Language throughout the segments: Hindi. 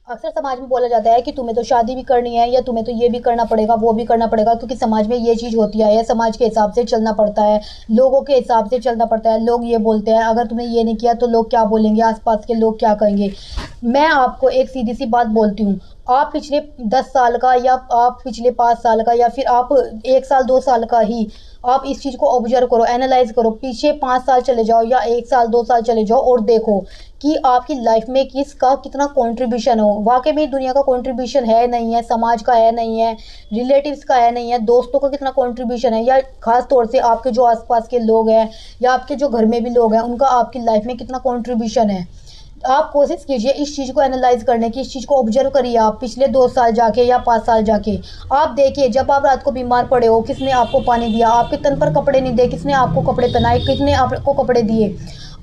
अक्सर समाज में बोला जाता है कि तुम्हें तो शादी भी करनी है या तुम्हें तो ये भी करना पड़ेगा वो भी करना पड़ेगा, क्योंकि समाज में ये चीज होती है, समाज के हिसाब से चलना पड़ता है, लोगों के हिसाब से चलना पड़ता है। लोग ये बोलते हैं अगर तुमने ये नहीं किया तो लोग क्या बोलेंगे, आसपास के लोग क्या कहेंगे। मैं आपको एक सीधी सी बात बोलती हूँ। आप पिछले 10 साल का या आप पिछले 5 साल का या फिर आप 1 साल 2 साल का ही आप इस चीज को ऑब्जर्व करो, एनालाइज करो। पीछे 5 साल चले जाओ या 1 साल 2 साल चले जाओ और देखो कि आपकी लाइफ में किसका कितना कंट्रीब्यूशन हो। वाकई में दुनिया का कंट्रीब्यूशन है नहीं है, समाज का है नहीं है, रिलेटिव्स का है नहीं है, दोस्तों का कितना कंट्रीब्यूशन है, या खास तौर से आपके जो आसपास के लोग हैं या आपके जो घर में भी लोग हैं उनका आपकी लाइफ में कितना कंट्रीब्यूशन है। आप कोशिश कीजिए इस चीज़ को एनालाइज करने की, इस चीज़ को ऑब्जर्व करिए। आप पिछले 2 साल जाके या 5 साल जाके आप देखिए, जब आप रात को बीमार पड़े हो किसने आपको पानी दिया, आपके तन पर कपड़े नहीं दिए किसने आपको कपड़े पहनाए, किसने आपको कपड़े दिए।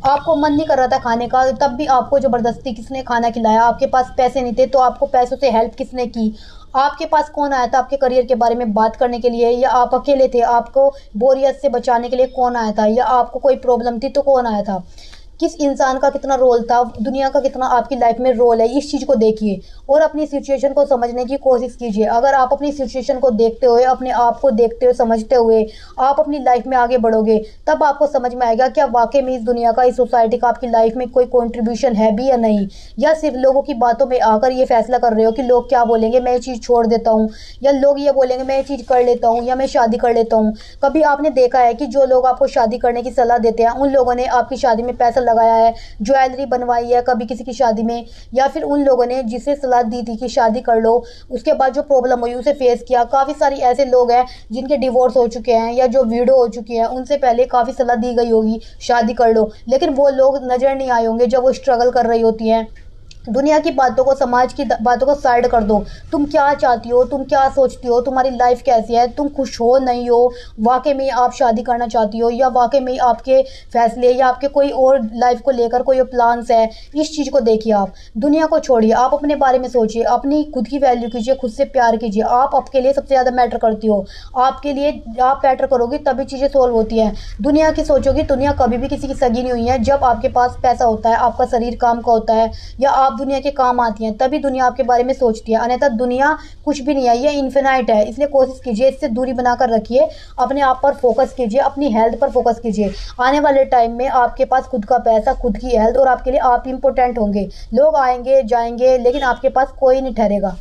आपको मन नहीं कर रहा था खाने का तब भी आपको जबरदस्ती किसने खाना खिलाया। आपके पास पैसे नहीं थे तो आपको पैसों से हेल्प किसने की। आपके पास कौन आया था आपके करियर के बारे में बात करने के लिए, या आप अकेले थे, आपको बोरियत से बचाने के लिए कौन आया था, या आपको कोई प्रॉब्लम थी तो कौन आया था। किस इंसान का कितना रोल था, दुनिया का कितना आपकी लाइफ में रोल है, इस चीज़ को देखिए और अपनी सिचुएशन को समझने की कोशिश कीजिए। अगर आप अपनी सिचुएशन को देखते हुए, अपने आप को देखते हुए समझते हुए आप अपनी लाइफ में आगे बढ़ोगे, तब आपको समझ में आएगा क्या वाकई में इस दुनिया का, इस सोसाइटी का आपकी लाइफ में कोई कंट्रीब्यूशन है भी या नहीं। या सिर्फ लोगों की बातों में आकर ये फैसला कर रहे हो कि लोग क्या बोलेंगे मैं ये चीज़ छोड़ देता हूँ, या लोग ये बोलेंगे मैं ये चीज़ कर लेता हूँ, या मैं शादी कर लेता हूँ। कभी आपने देखा है कि जो लोग आपको शादी करने की सलाह देते हैं उन लोगों ने आपकी शादी में पैसा लगाया है, ज्वेलरी बनवाई है कभी किसी की शादी में, या फिर उन लोगों ने जिसे सलाह दी थी कि शादी कर लो उसके बाद जो प्रॉब्लम हुई उसे फेस किया। काफ़ी सारी ऐसे लोग हैं जिनके डिवोर्स हो चुके हैं या जो विडो हो चुकी हैं, उनसे पहले काफ़ी सलाह दी गई होगी शादी कर लो, लेकिन वो लोग नज़र नहीं आए होंगे जब वो स्ट्रगल कर रही होती हैं। दुनिया की बातों को, समाज की बातों को साइड कर दो। तुम क्या चाहती हो, तुम क्या सोचती हो, तुम्हारी लाइफ कैसी है, तुम खुश हो नहीं हो, वाकई में आप शादी करना चाहती हो या वाकई में आपके फैसले या आपके कोई और लाइफ को लेकर कोई प्लान्स है, इस चीज़ को देखिए। आप दुनिया को छोड़िए, आप अपने बारे में सोचिए, अपनी खुद की वैल्यू कीजिए, खुद से प्यार कीजिए। आप आपके लिए सबसे ज़्यादा मैटर करती हो, आपके लिए आप मैटर करोगी तभी चीज़ें सोल्व होती हैं। दुनिया की सोचोगी, दुनिया कभी भी किसी की सगी नहीं हुई है। जब आपके पास पैसा होता है, आपका शरीर काम का होता है या आप दुनिया के काम आती हैं, तभी दुनिया आपके बारे में सोचती है, अन्यथा दुनिया कुछ भी नहीं है, ये इन्फिनाइट है। इसलिए कोशिश कीजिए, इससे दूरी बनाकर रखिए, अपने आप पर फोकस कीजिए, अपनी हेल्थ पर फोकस कीजिए। आने वाले टाइम में आपके पास खुद का पैसा, खुद की हेल्थ और आपके लिए आप इंपॉर्टेंट होंगे। लोग आएंगे जाएंगे लेकिन आपके पास कोई नहीं ठहरेगा।